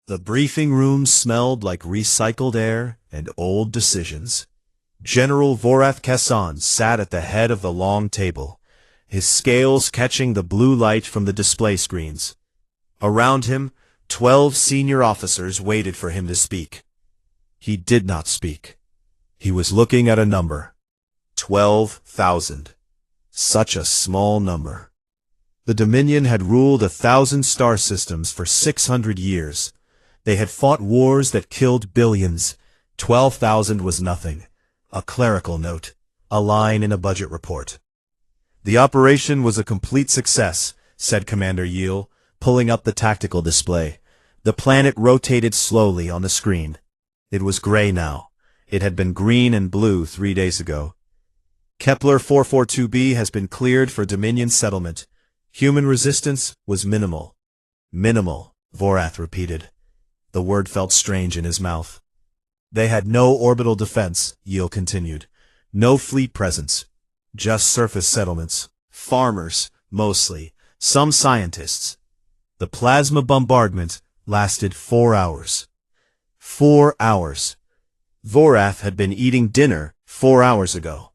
The briefing room smelled like recycled air and old decisions. General Vorath Kessan sat at the head of the long table, his scales catching the blue light from the display screens. Around him, 12 senior officers waited for him to speak. He did not speak. He was looking at a number. 12,000. Such a small number. The Dominion had ruled 1,000 star systems for 600 years. They had fought wars that killed billions. 12,000 was nothing. A clerical note. A line in a budget report. The operation was a complete success, said Commander Yiel, pulling up the tactical display. The planet rotated slowly on the screen. It was gray now. It had been green and blue 3 days ago. Kepler 442b has been cleared for Dominion settlement. Human resistance was minimal. Minimal, Vorath repeated. The word felt strange in his mouth. They had no orbital defense, Yiel continued. No fleet presence. Just surface settlements. Farmers, mostly. Some scientists. The plasma bombardment lasted 4 hours. 4 hours. Vorath had been eating dinner 4 hours ago.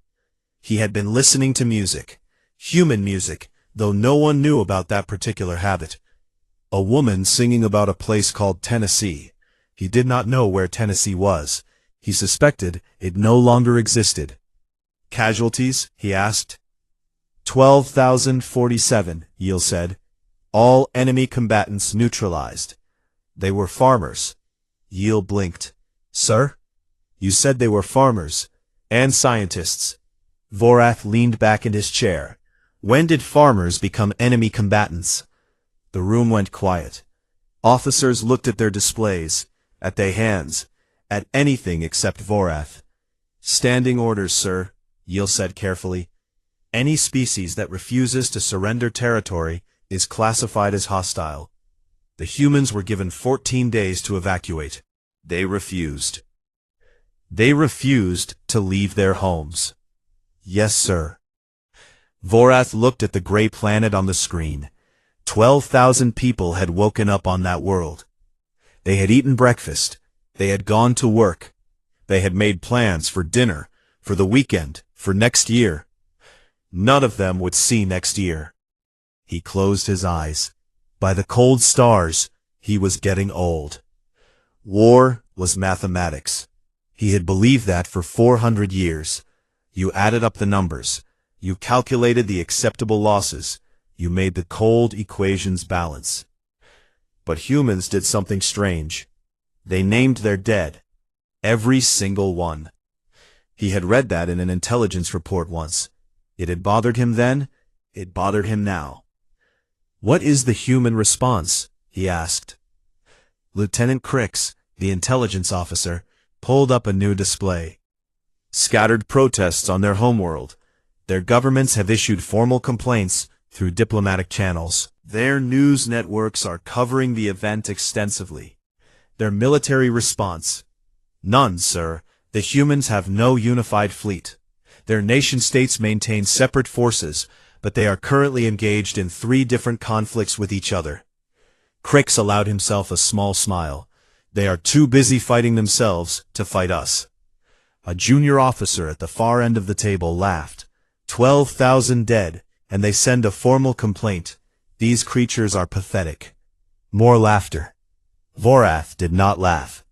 He had been listening to music. Human music, though no one knew about that particular habit. A woman singing about a place called Tennessee. He did not know where Tennessee was. He suspected it no longer existed. Casualties? He asked. 12,047, Yiel said. All enemy combatants neutralized. They were farmers. Yiel blinked. Sir? You said they were farmers. And scientists. Vorath leaned back in his chair. When did farmers become enemy combatants? The room went quiet. Officers looked at their displays, at their hands, at anything except Vorath. Standing orders, sir, Yiel said carefully. Any species that refuses to surrender territory is classified as hostile. The humans were given 14 days to evacuate. They refused. They refused to leave their homes. Yes, sir. Vorath looked at the gray planet on the screen. 12,000 people had woken up on that world. They had eaten breakfast. They had gone to work. They had made plans for dinner, for the weekend, for next year. None of them would see next year. He closed his eyes. By the cold stars, he was getting old. War was mathematics. He had believed that for 400 years. You added up the numbers. You calculated the acceptable losses. You made the cold equations balance. But humans did something strange. They named their dead. Every single one. He had read that in an intelligence report once. It had bothered him then. It bothered him now. What is the human response? He asked. Lieutenant Crix, the intelligence officer, pulled up a new display. Scattered protests on their homeworld. Their governments have issued formal complaints through diplomatic channels. Their news networks are covering the event extensively. Their military response. None, sir. The humans have no unified fleet. Their nation-states maintain separate forces, but they are currently engaged in 3 different conflicts with each other. Crix allowed himself a small smile. They are too busy fighting themselves to fight us. A junior officer at the far end of the table laughed. 12,000 dead, and they send a formal complaint. These creatures are pathetic. More laughter. Vorath did not laugh.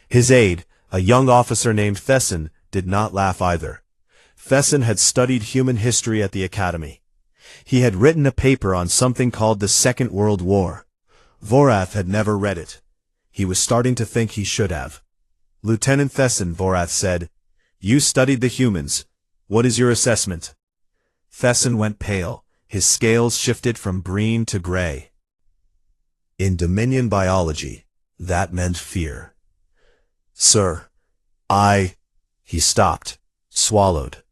His aide, a young officer named Thesson, did not laugh either. Thesson had studied human history at the academy. He had written a paper on something called the Second World War. Vorath had never read it. He was starting to think he should have. Lieutenant Thesson, Vorath said, you studied the humans. What is your assessment? Thesson went pale. His scales shifted from green to gray. In Dominion biology, that meant fear. Sir, He stopped, swallowed.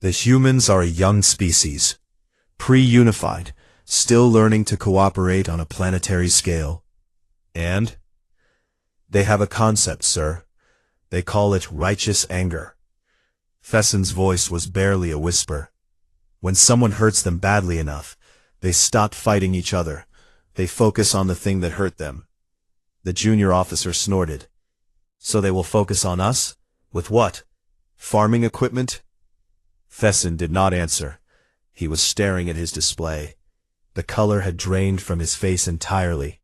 The humans are a young species, pre-unified, still learning to cooperate on a planetary scale. And? They have a concept, sir. They call it righteous anger. Thesson's voice was barely a whisper. When someone hurts them badly enough, they stop fighting each other. They focus on the thing that hurt them. The junior officer snorted. So they will focus on us? With what? Farming equipment? Thesson did not answer. He was staring at his display. The color had drained from his face entirely.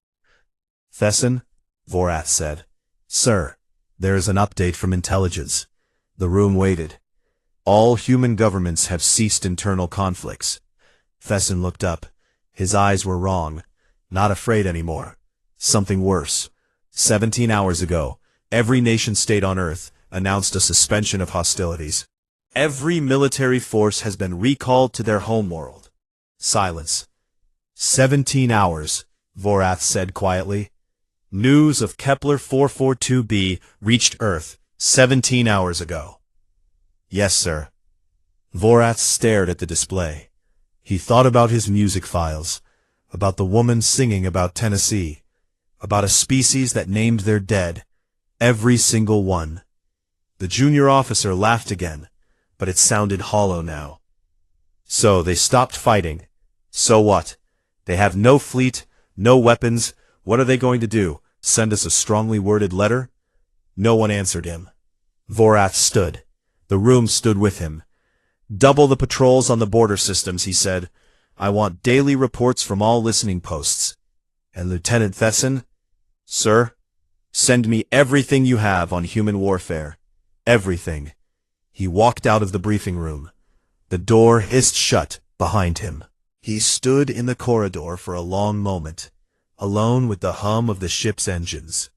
Thesson, Vorath said. Sir, there is an update from intelligence. The room waited. All human governments have ceased internal conflicts. Thesson looked up. His eyes were wrong. Not afraid anymore. Something worse. 17 hours ago, every nation-state on Earth announced a suspension of hostilities. Every military force has been recalled to their homeworld. Silence. 17 hours, Vorath said quietly. News of Kepler 442b reached Earth 17 hours ago. Yes, sir. Vorath stared at the display. He thought about his music files, about the woman singing about Tennessee, about a species that named their dead, every single one. The junior officer laughed again, but it sounded hollow now. So they stopped fighting. So what? They have no fleet, no weapons. What are they going to do? Send us a strongly worded letter? No one answered him. Vorath stood. The room stood with him. Double the patrols on the border systems, he said. I want daily reports from all listening posts. And Lieutenant Thesson? Sir, send me everything you have on human warfare. Everything. He walked out of the briefing room. The door hissed shut behind him. He stood in the corridor for a long moment, alone with the hum of the ship's engines.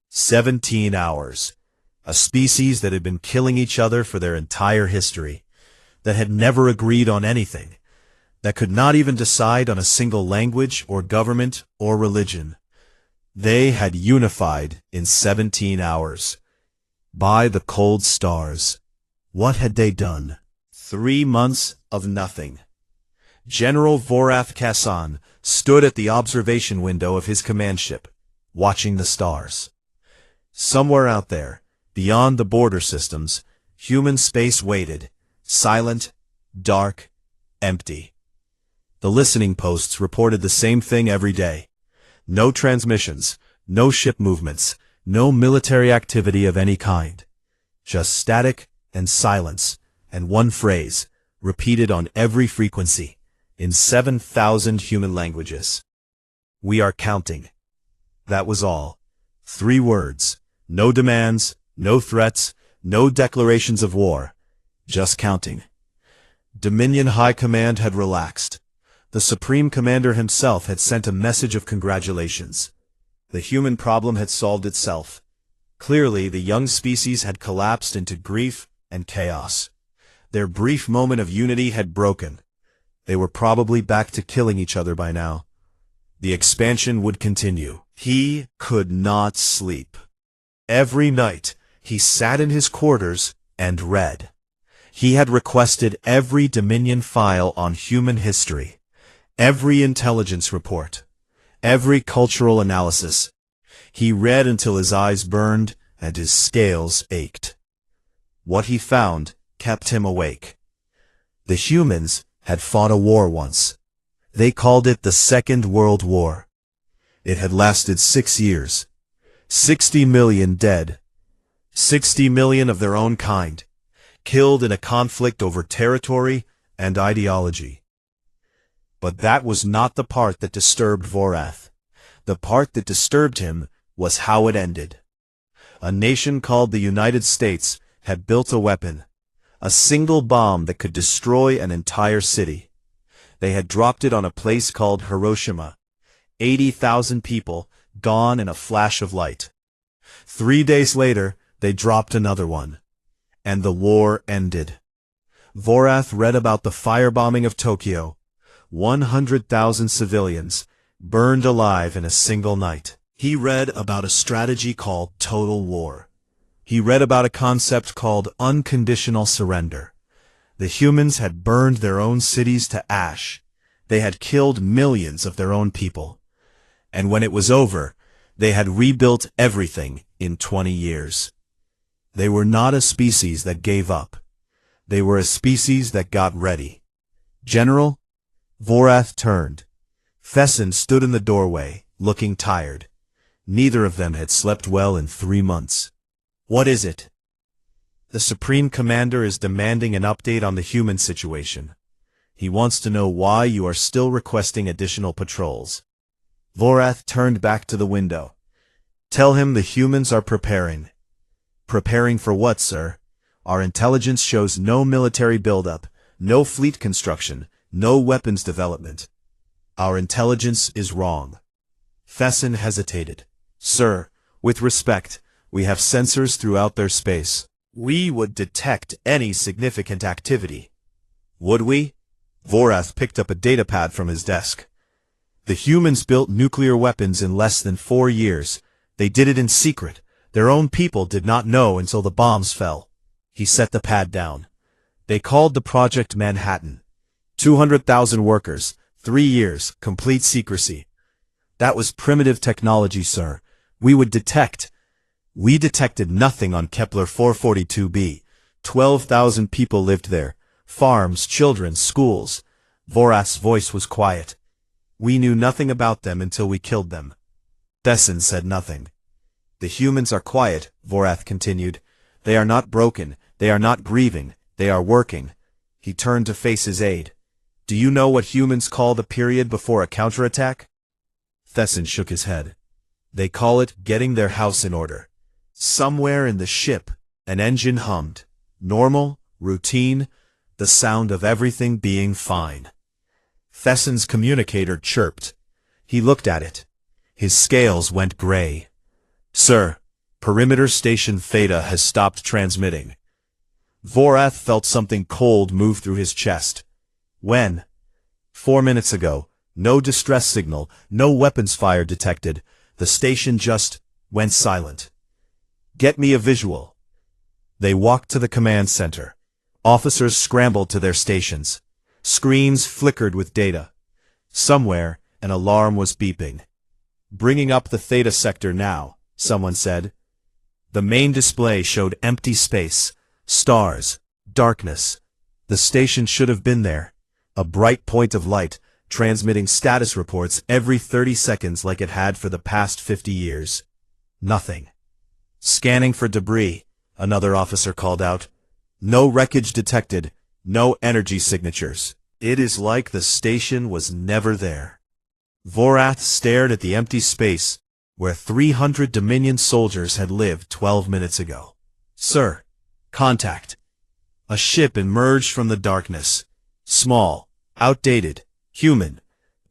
17 hours. A species that had been killing each other for their entire history, that had never agreed on anything, that could not even decide on a single language or government or religion. They had unified in 17 hours. By the cold stars. What had they done? 3 months of nothing. General Vorath Kassan stood at the observation window of his command ship, watching the stars. Somewhere out there, beyond the border systems, human space waited, silent, dark, empty. The listening posts reported the same thing every day. No transmissions, no ship movements, no military activity of any kind. Just static and silence, and one phrase, repeated on every frequency, in 7,000 human languages. We are counting. That was all. 3 words. No demands, no threats, no declarations of war. Just counting. Dominion High Command had relaxed. The Supreme Commander himself had sent a message of congratulations. The human problem had solved itself. Clearly, the young species had collapsed into grief and chaos. Their brief moment of unity had broken. They were probably back to killing each other by now. The expansion would continue. He could not sleep. Every night, he sat in his quarters and read. He had requested every Dominion file on human history, every intelligence report, every cultural analysis. He read until his eyes burned and his scales ached. What he found kept him awake. The humans had fought a war once. They called it the Second World War. It had lasted 6 years. 60 million dead. 60 million of their own kind, killed in a conflict over territory and ideology. But that was not the part that disturbed Vorath. The part that disturbed him was how it ended. A nation called the United States had built a weapon, a single bomb that could destroy an entire city. They had dropped it on a place called Hiroshima. 80,000 people gone in a flash of light. 3 days later, they dropped another one. And the war ended. Vorath read about the firebombing of Tokyo. 100,000 civilians burned alive in a single night. He read about a strategy called total war. He read about a concept called unconditional surrender. The humans had burned their own cities to ash. They had killed millions of their own people. And when it was over, they had rebuilt everything in 20 years. They were not a species that gave up. They were a species that got ready. General? Vorath turned. Thesson stood in the doorway, looking tired. Neither of them had slept well in 3 months. What is it? The Supreme Commander is demanding an update on the human situation. He wants to know why you are still requesting additional patrols. Vorath turned back to the window. Tell him the humans are preparing. Preparing for what, sir? Our intelligence shows no military buildup, no fleet construction, no weapons development. Our intelligence is wrong. Thesson hesitated. Sir, with respect, we have sensors throughout their space. We would detect any significant activity. Would we? Vorath picked up a datapad from his desk. The humans built nuclear weapons in less than 4 years. They did it in secret. Their own people did not know until the bombs fell. He set the pad down. They called the Project Manhattan. 200,000 workers, 3 years, complete secrecy. That was primitive technology, sir. We detected nothing on Kepler 442b. 12,000 people lived there. Farms, children, schools. Vorath's voice was quiet. We knew nothing about them until we killed them. Thesson said nothing. The humans are quiet, Vorath continued. They are not broken. They are not grieving. They are working. He turned to face his aide. Do you know what humans call the period before a counterattack? Thesson shook his head. They call it getting their house in order. Somewhere in the ship, an engine hummed. Normal, routine, the sound of everything being fine. Thesson's communicator chirped. He looked at it. His scales went gray. Sir, Perimeter Station Theta has stopped transmitting. Vorath felt something cold move through his chest. When? 4 minutes ago. No distress signal, no weapons fire detected. The station just went silent. Get me a visual. They walked to the command center. Officers scrambled to their stations. Screens flickered with data. Somewhere, an alarm was beeping. Bringing up the Theta sector now, someone said. The main display showed empty space, stars, darkness. The station should have been there. A bright point of light, transmitting status reports every 30 seconds like it had for the past 50 years. Nothing. Scanning for debris, another officer called out. No wreckage detected, no energy signatures. It is like the station was never there. Vorath stared at the empty space where 300 Dominion soldiers had lived 12 minutes ago. Sir, contact. A ship emerged from the darkness. Small, outdated, human.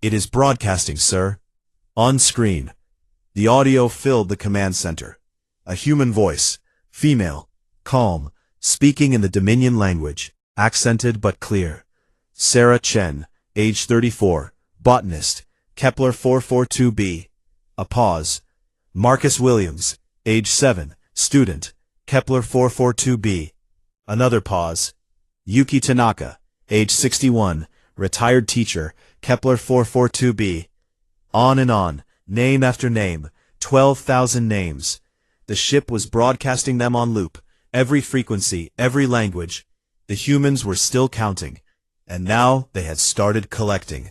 It is broadcasting, sir. On screen. The audio filled the command center. A human voice, female, calm, speaking in the Dominion language, accented but clear. Sarah Chen, age 34, botanist, Kepler 442b. A pause. Marcus Williams, age 7, student, Kepler 442b. Another pause. Yuki Tanaka, age 61, retired teacher, Kepler 442b. On and on, name after name, 12,000 names. The ship was broadcasting them on loop, every frequency, every language. The humans were still counting, and now they had started collecting.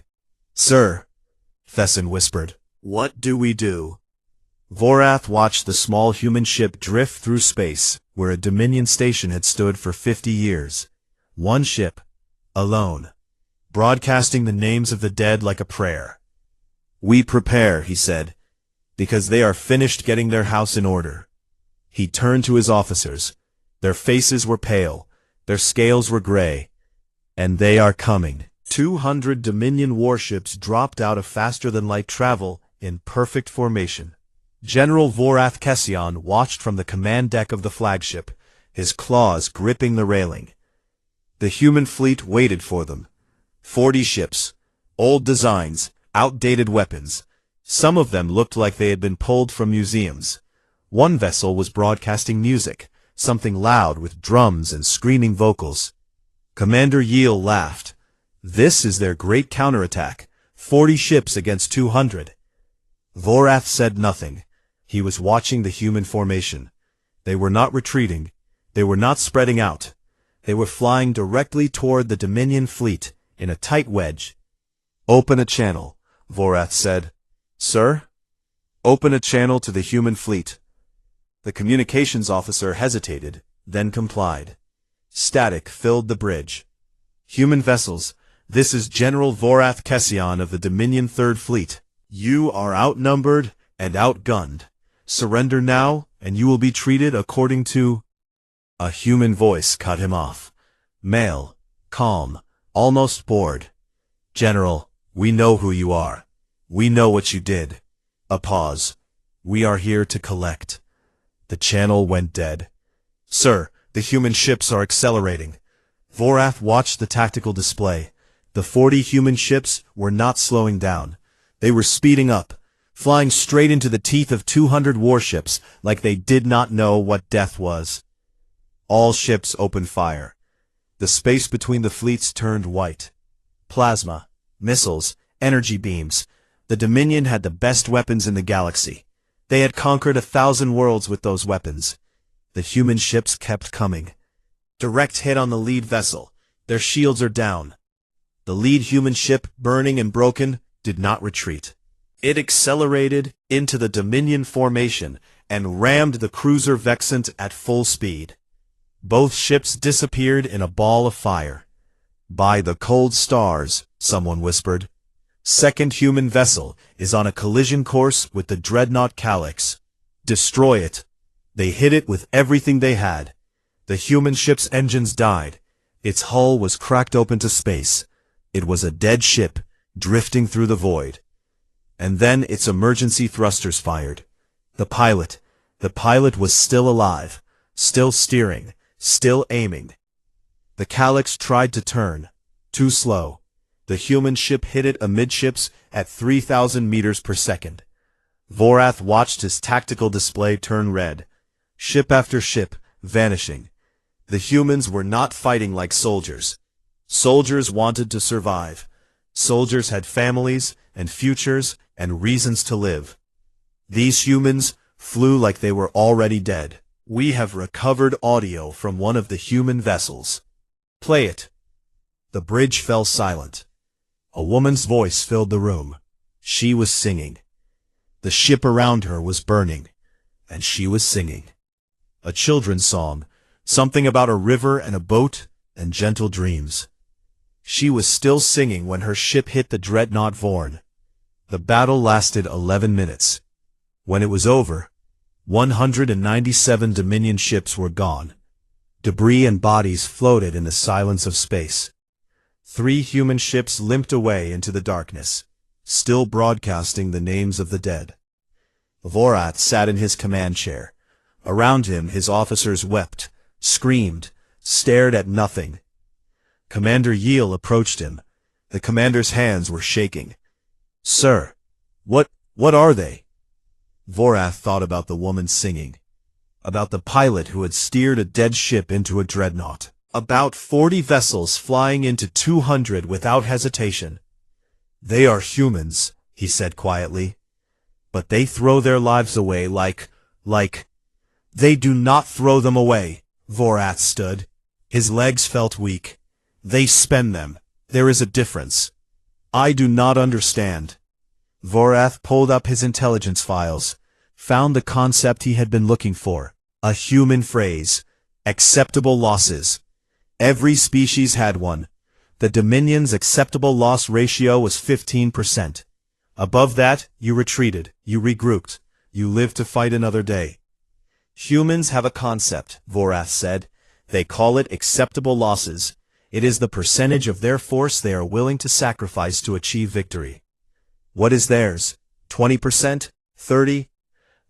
Sir, Thesson whispered, what do we do? Vorath watched the small human ship drift through space, where a Dominion station had stood for 50 years. One ship, alone, broadcasting the names of the dead like a prayer. We prepare, he said, because they are finished getting their house in order. He turned to his officers. Their faces were pale, their scales were gray, and they are coming. 200 Dominion warships dropped out of faster-than-light travel in perfect formation. General Vorath Kession watched from the command deck of the flagship, his claws gripping the railing. The human fleet waited for them. 40 ships, old designs, outdated weapons. Some of them looked like they had been pulled from museums. One vessel was broadcasting music, something loud with drums and screaming vocals. Commander Yiel laughed. This is their great counterattack, 40 ships against 200. Vorath said nothing. He was watching the human formation. They were not retreating. They were not spreading out. They were flying directly toward the Dominion fleet in a tight wedge. Open a channel, Vorath said. Sir? Open a channel to the human fleet. The communications officer hesitated, then complied. Static filled the bridge. Human vessels, this is General Vorath Kession of the Dominion Third Fleet. You are outnumbered and outgunned. Surrender now, and you will be treated according to... A human voice cut him off. Male, calm, almost bored. General, we know who you are. We know what you did. A pause. We are here to collect. The channel went dead. Sir, the human ships are accelerating. Vorath watched the tactical display. The 40 human ships were not slowing down. They were speeding up, flying straight into the teeth of 200 warships like they did not know what death was. All ships opened fire. The space between the fleets turned white. Plasma, missiles, energy beams. The Dominion had the best weapons in the galaxy. They had conquered 1,000 worlds with those weapons. The human ships kept coming. Direct hit on the lead vessel. Their shields are down. The lead human ship, burning and broken, did not retreat. It accelerated into the Dominion formation and rammed the cruiser Vexant at full speed. Both ships disappeared in a ball of fire. By the cold stars, someone whispered. Second human vessel is on a collision course with the dreadnought Calyx. Destroy it. They hit it with everything they had. The human ship's engines died. Its hull was cracked open to space. It was a dead ship, drifting through the void. And then its emergency thrusters fired. The pilot was still alive, still steering, still aiming. The Calyx tried to turn. Too slow. The human ship hit it amidships at 3,000 meters per second. Vorath watched his tactical display turn red. Ship after ship, vanishing. The humans were not fighting like soldiers. Soldiers wanted to survive. Soldiers had families and futures and reasons to live. These humans flew like they were already dead. We have recovered audio from one of the human vessels. Play it. The bridge fell silent. A woman's voice filled the room. She was singing. The ship around her was burning, and she was singing. A children's song, something about a river and a boat and gentle dreams. She was still singing when her ship hit the dreadnought Vorn. The battle lasted 11 minutes. When it was over, 197 Dominion ships were gone. Debris and bodies floated in the silence of space. 3 human ships limped away into the darkness, still broadcasting the names of the dead. Vorath sat in his command chair. Around him his officers wept, screamed, stared at nothing. Commander Yiel approached him. The commander's hands were shaking. Sir, what are they? Vorath thought about the woman singing, about the pilot who had steered a dead ship into a dreadnought, about 40 vessels flying into 200 without hesitation. They are humans, he said quietly, but they throw their lives away like... They do not throw them away. Vorath stood. His legs felt weak. They spend them. There is a difference. I do not understand. Vorath pulled up his intelligence files, found the concept he had been looking for. A human phrase. Acceptable losses. Every species had one. The Dominion's acceptable loss ratio was 15%. Above that, you retreated, you regrouped, you lived to fight another day. Humans have a concept, Vorath said. They call it acceptable losses. It is the percentage of their force they are willing to sacrifice to achieve victory. What is theirs? 20%? 30%?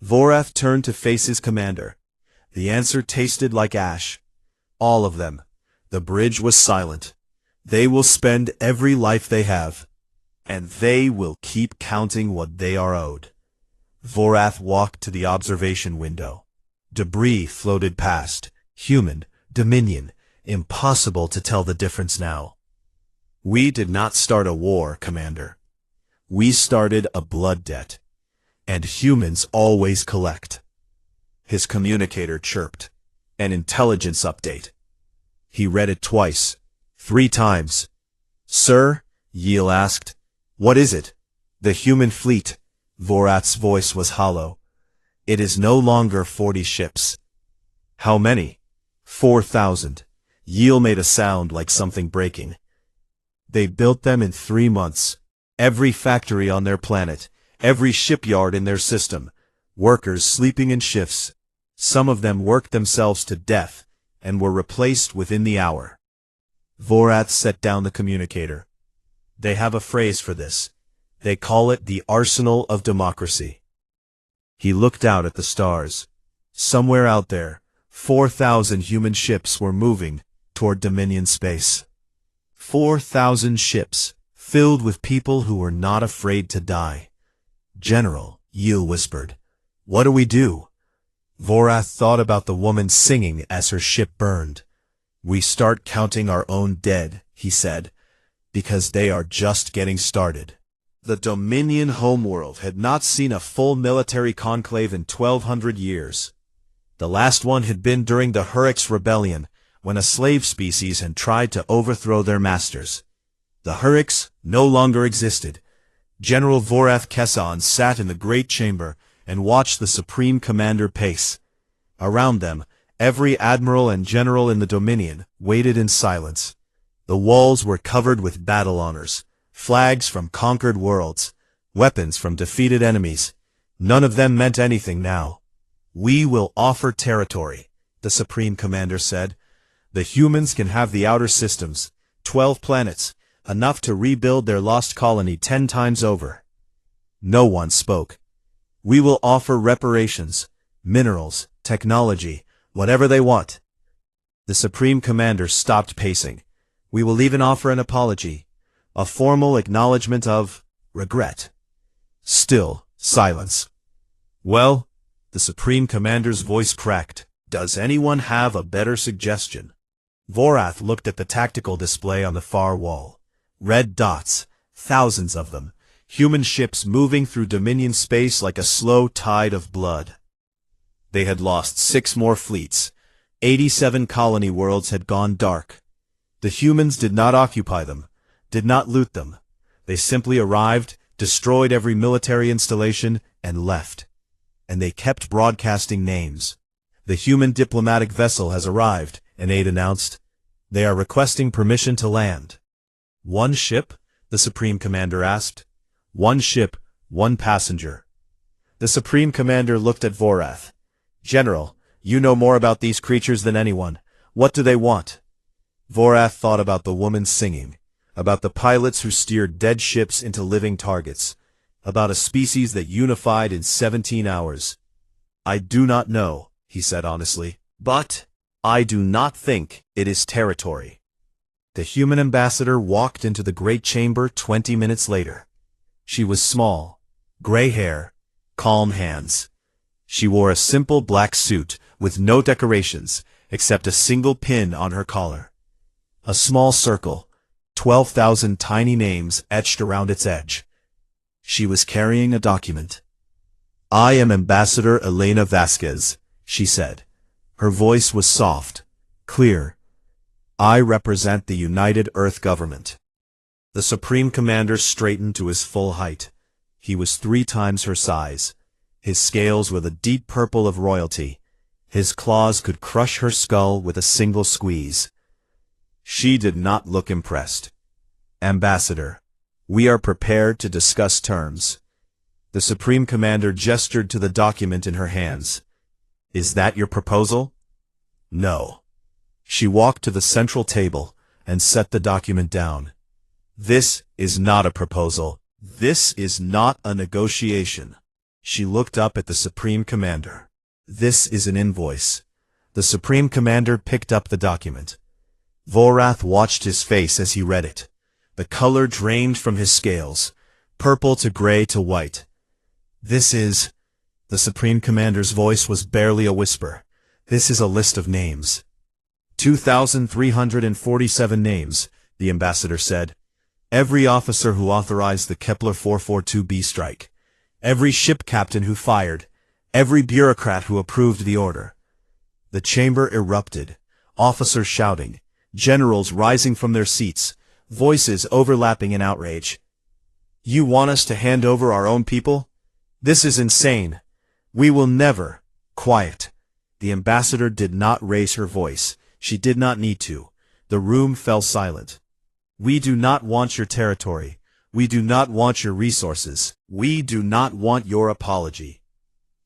Vorath turned to face his commander. The answer tasted like ash. All of them. The bridge was silent. They will spend every life they have, and they will keep counting what they are owed. Vorath walked to the observation window. Debris floated past. Human, Dominion, impossible to tell the difference now. We did not start a war, Commander. We started a blood debt. And humans always collect. His communicator chirped. An intelligence update. He read it twice. 3 times. Sir, Yiel asked. What is it? The human fleet. Vorath's voice was hollow. It is no longer 40 ships. How many? 4,000. Yiel made a sound like something breaking. They built them in 3 months. Every factory on their planet, every shipyard in their system, workers sleeping in shifts. Some of them worked themselves to death and were replaced within the hour. Vorath set down the communicator. They have a phrase for this. They call it the arsenal of democracy. He looked out at the stars. Somewhere out there, 4,000 human ships were moving toward Dominion space. 4,000 ships, filled with people who were not afraid to die. General, Yiel whispered, what do we do? Vorath thought about the woman singing as her ship burned. We start counting our own dead, he said, because they are just getting started. The Dominion homeworld had not seen a full military conclave in 1,200 years. The last one had been during the Hurrix Rebellion, when a slave species had tried to overthrow their masters. The Hurrix no longer existed. General Vorath Kessan sat in the great chamber and watched the Supreme Commander pace. Around them, every admiral and general in the Dominion waited in silence. The walls were covered with battle honors, flags from conquered worlds, weapons from defeated enemies. None of them meant anything now. We will offer territory, the Supreme Commander said. The humans can have the outer systems, 12 planets, enough to rebuild their lost colony 10 times over. No one spoke. We will offer reparations, minerals, technology, whatever they want. The Supreme Commander stopped pacing. We will even offer an apology, a formal acknowledgement of regret. Still, silence. Well, the Supreme Commander's voice cracked. Does anyone have a better suggestion? Vorath looked at the tactical display on the far wall. Red dots, thousands of them, human ships moving through Dominion space like a slow tide of blood. They had lost 6 more fleets. 87 colony worlds had gone dark. The humans did not occupy them, did not loot them. They simply arrived, destroyed every military installation, and left. And they kept broadcasting names. The human diplomatic vessel has arrived, an aide announced. They are requesting permission to land. 1 ship? The Supreme Commander asked. 1 ship, 1 passenger. The Supreme Commander looked at Vorath. General, you know more about these creatures than anyone. What do they want? Vorath thought about the woman singing, about the pilots who steered dead ships into living targets, about a species that unified in 17 hours. I do not know, he said honestly, but I do not think it is territory. The human ambassador walked into the great chamber 20 minutes later. She was small, gray hair, calm hands. She wore a simple black suit with no decorations except a single pin on her collar. A small circle, 12,000 tiny names etched around its edge. She was carrying a document. I am Ambassador Elena Vasquez, she said. Her voice was soft, clear. I represent the United Earth Government. The Supreme Commander straightened to his full height. He was 3 times her size. His scales were the deep purple of royalty. His claws could crush her skull with a single squeeze. She did not look impressed. Ambassador, we are prepared to discuss terms. The Supreme Commander gestured to the document in her hands. Is that your proposal? No. She walked to the central table and set the document down. This is not a proposal. This is not a negotiation. She looked up at the Supreme Commander. This is an invoice. The Supreme Commander picked up the document. Vorath watched his face as he read it. The color drained from his scales, purple to gray to white. This is... The Supreme Commander's voice was barely a whisper. This is a list of names. 2,347 names, the ambassador said. Every officer who authorized the Kepler 442b strike. Every ship captain who fired. Every bureaucrat who approved the order. The chamber erupted. Officers shouting. Generals rising from their seats. Voices overlapping in outrage. You want us to hand over our own people? This is insane. We will never. Quiet. The ambassador did not raise her voice. She did not need to. The room fell silent. We do not want your territory. We do not want your resources. We do not want your apology.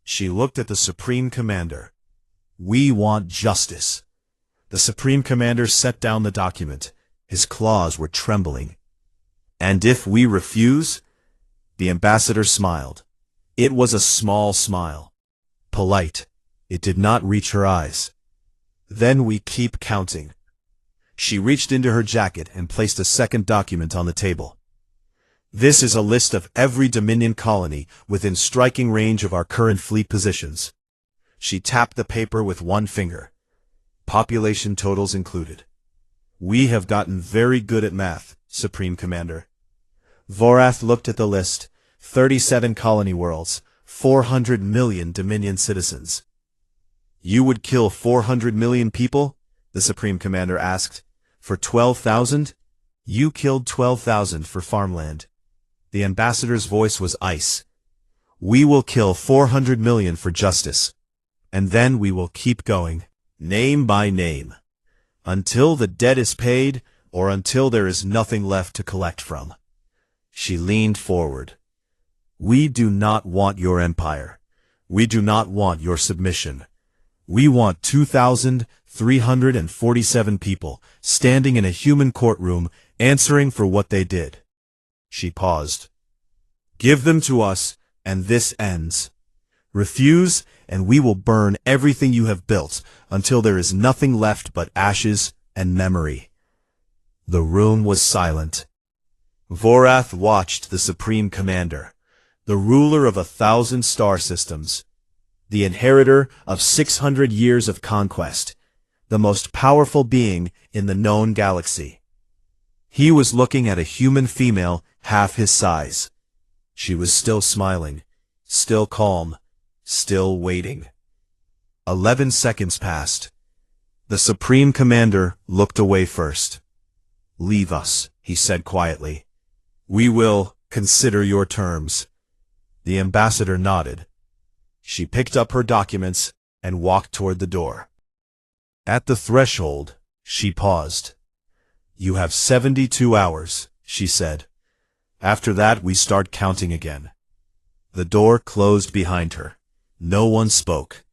She looked at the Supreme Commander. We want justice. The Supreme Commander set down the document. His claws were trembling. And if we refuse? The ambassador smiled. It was a small smile. Polite. It did not reach her eyes. Then we keep counting. She reached into her jacket and placed a second document on the table. This is a list of every Dominion colony within striking range of our current fleet positions. She tapped the paper with one finger. Population totals included. We have gotten very good at math, Supreme Commander. Vorath looked at the list. 37 colony worlds, 400 million Dominion citizens. You would kill 400 million people? The Supreme Commander asked. For 12,000? You killed 12,000 for farmland. The ambassador's voice was ice. We will kill 400 million for justice. And then we will keep going, name by name, until the debt is paid or until there is nothing left to collect from. She leaned forward. We do not want your empire. We do not want your submission. We want 2,347 people standing in a human courtroom answering for what they did. She paused. Give them to us, and this ends. Refuse, and we will burn everything you have built until there is nothing left but ashes and memory. The room was silent. Vorath watched the Supreme Commander, the ruler of 1,000 star systems, the inheritor of 600 years of conquest, the most powerful being in the known galaxy. He was looking at a human female half his size. She was still smiling, still calm, still waiting. 11 seconds passed. The Supreme Commander looked away first. Leave us, he said quietly. We will consider your terms. The ambassador nodded. She picked up her documents and walked toward the door. At the threshold, she paused. You have 72 hours, she said. After that, we start counting again. The door closed behind her. No one spoke.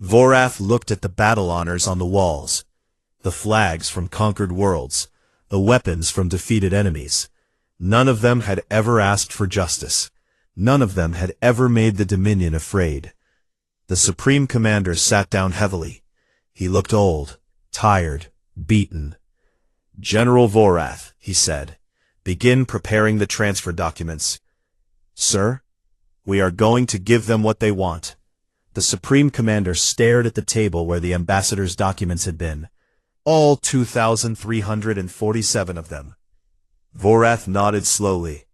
Vorath looked at the battle honors on the walls, the flags from conquered worlds, the weapons from defeated enemies. None of them had ever asked for justice. None of them had ever made the Dominion afraid. The Supreme Commander sat down heavily. He looked old, tired, beaten. General Vorath, he said, begin preparing the transfer documents. Sir, we are going to give them what they want. The Supreme Commander stared at the table where the ambassador's documents had been. All 2,347 of them. Vorath nodded slowly.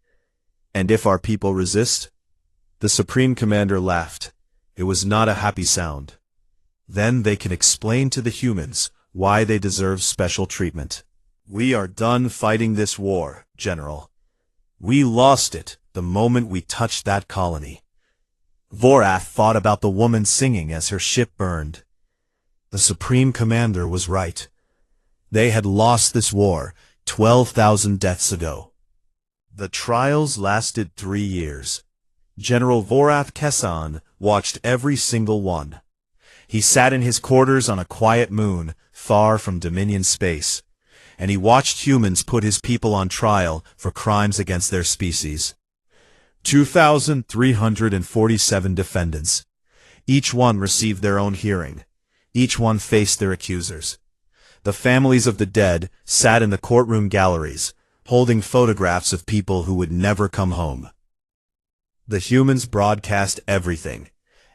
And if our people resist? The Supreme Commander laughed. It was not a happy sound. Then they can explain to the humans why they deserve special treatment. We are done fighting this war, General. We lost it the moment we touched that colony. Vorath thought about the woman singing as her ship burned. The Supreme Commander was right. They had lost this war 12,000 deaths ago. The trials lasted 3 years. General Vorath Kessan watched every single one. He sat in his quarters on a quiet moon, far from Dominion space, and he watched humans put his people on trial for crimes against their species. 2,347 defendants. Each one received their own hearing. Each one faced their accusers. The families of the dead sat in the courtroom galleries, holding photographs of people who would never come home. The humans broadcast everything.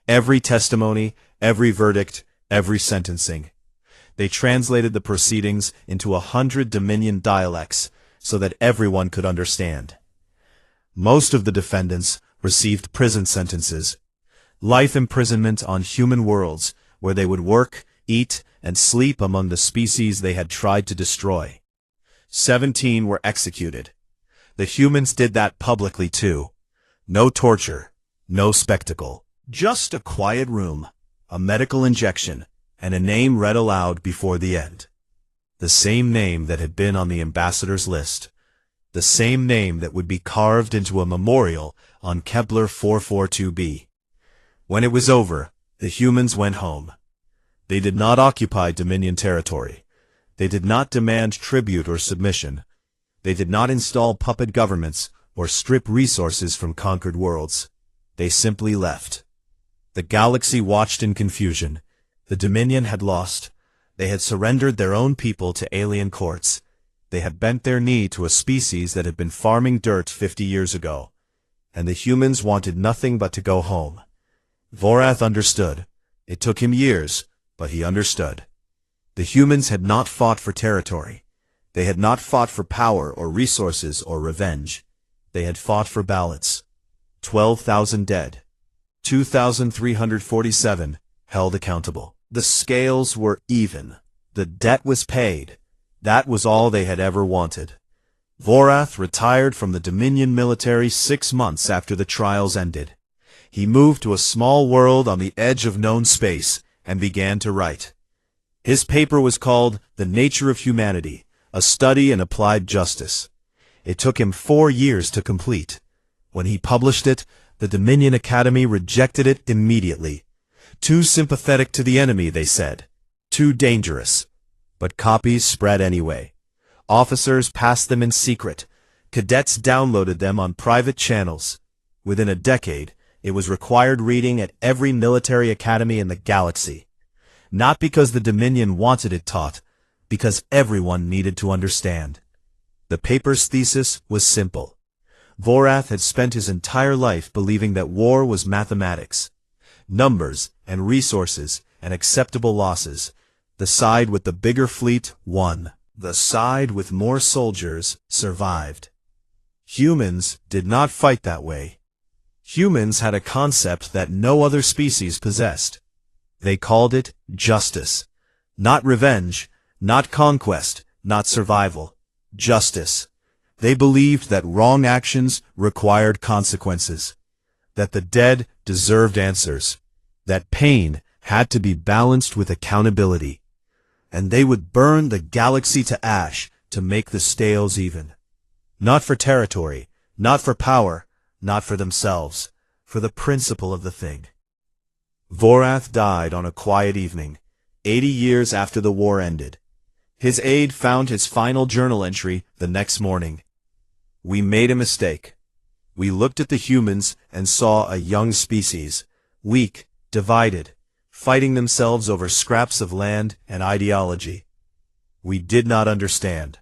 Every testimony, every verdict, every sentencing. They translated the proceedings into 100 Dominion dialects so that everyone could understand. Most of the defendants received prison sentences, life imprisonment on human worlds where they would work, eat, and sleep among the species they had tried to destroy. 17 were executed. The humans did that publicly too. No torture, No spectacle. Just a quiet room, a medical injection, and a name read aloud before the end. The same name that had been on the ambassador's list. The same name that would be carved into a memorial on Kepler 442b. When it was over, the humans went home. They did not occupy Dominion territory. They did not demand tribute or submission. They did not install puppet governments or strip resources from conquered worlds. They simply left. The galaxy watched in confusion. The Dominion had lost. They had surrendered their own people to alien courts. They had bent their knee to a species that had been farming dirt 50 years ago. And the humans wanted nothing but to go home. Vorath understood. It took him years, but he understood. The humans had not fought for territory. They had not fought for power or resources or revenge. They had fought for balance. 12,000 dead. 2,347 held accountable. The scales were even. The debt was paid. That was all they had ever wanted. Vorath retired from the Dominion military 6 months after the trials ended. He moved to a small world on the edge of known space and began to write. His paper was called The Nature of Humanity, a Study in Applied Justice. It took him 4 years to complete. When he published it, the Dominion Academy rejected it immediately. Too sympathetic to the enemy, they said. Too dangerous. But copies spread anyway. Officers passed them in secret. Cadets downloaded them on private channels. Within a decade, it was required reading at every military academy in the galaxy. Not because the Dominion wanted it taught, because everyone needed to understand. The paper's thesis was simple. Vorath had spent his entire life believing that war was mathematics. Numbers and resources and acceptable losses. The side with the bigger fleet won. The side with more soldiers survived. Humans did not fight that way. Humans had a concept that no other species possessed. They called it justice. Not revenge, not conquest, not survival. Justice. They believed that wrong actions required consequences. That the dead deserved answers. That pain had to be balanced with accountability. And they would burn the galaxy to ash to make the scales even. Not for territory, not for power, not for themselves, for the principle of the thing. Vorath died on a quiet evening, 80 years after the war ended. His aide found his final journal entry the next morning. We made a mistake. We looked at the humans and saw a young species, weak, divided, fighting themselves over scraps of land and ideology. We did not understand.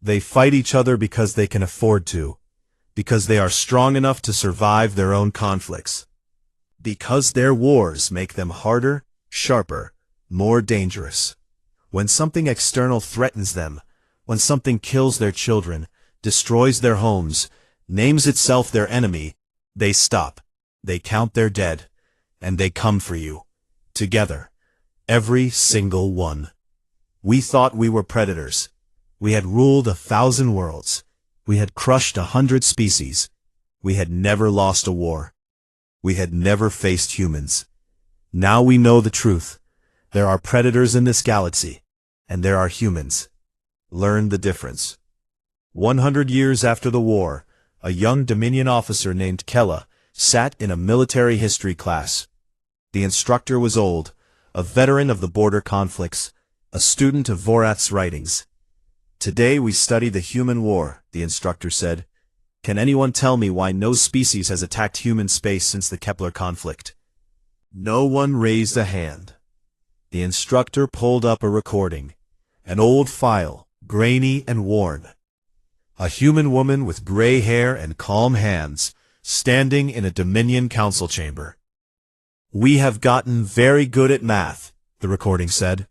They fight each other because they can afford to, because they are strong enough to survive their own conflicts, because their wars make them harder, sharper, more dangerous. When something external threatens them, when something kills their children, destroys their homes, names itself their enemy, they stop, they count their dead, and they come for you. Together. Every single one. We thought we were predators. We had ruled 1,000 worlds. We had crushed 100 species. We had never lost a war. We had never faced humans. Now we know the truth. There are predators in this galaxy, and there are humans. Learn the difference. 100 years after the war, a young Dominion officer named Kella sat in a military history class. The instructor was old, a veteran of the border conflicts, a student of Vorath's writings. Today we study the human war, the instructor said. Can anyone tell me why no species has attacked human space since the Kepler conflict? No one raised a hand. The instructor pulled up a recording, an old file, grainy and worn. A human woman with gray hair and calm hands, standing in a Dominion council chamber. We have gotten very good at math, the recording said.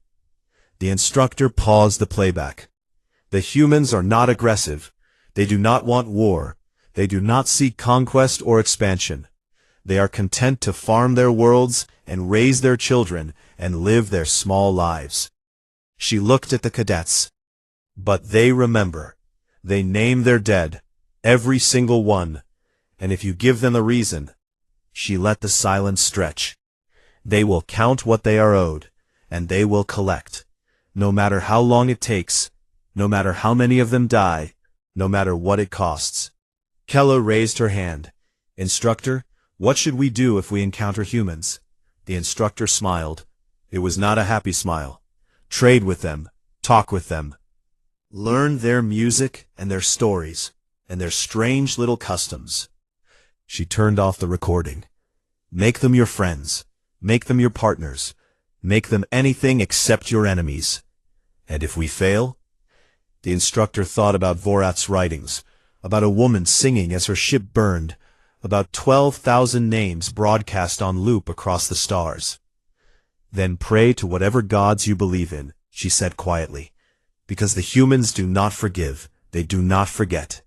The instructor paused the playback. The humans are not aggressive. They do not want war. They do not seek conquest or expansion. They are content to farm their worlds and raise their children and live their small lives. She looked at the cadets. But they remember. They name their dead, every single one, and if you give them a reason, She let the silence stretch. They will count what they are owed, and they will collect. No matter how long it takes, no matter how many of them die, no matter what it costs. Kella raised her hand. Instructor, what should we do if we encounter humans? The instructor smiled. It was not a happy smile. Trade with them. Talk with them. Learn their music and their stories, and their strange little customs. She turned off the recording. Make them your friends. Make them your partners. Make them anything except your enemies. And if we fail? The instructor thought about Vorath's writings, about a woman singing as her ship burned, about 12,000 names broadcast on loop across the stars. Then pray to whatever gods you believe in, she said quietly, because the humans do not forgive, they do not forget.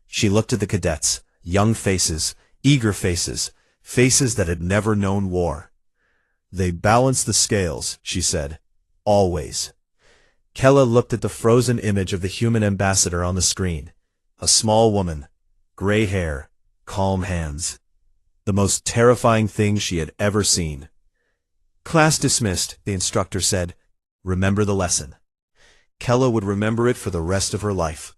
She looked at the cadets, young faces, eager faces, faces that had never known war. They balance the scales, she said, always. Kella looked at the frozen image of the human ambassador on the screen. A small woman, gray hair, calm hands. The most terrifying thing she had ever seen. Class dismissed, the instructor said. Remember the lesson. Kella would remember it for the rest of her life.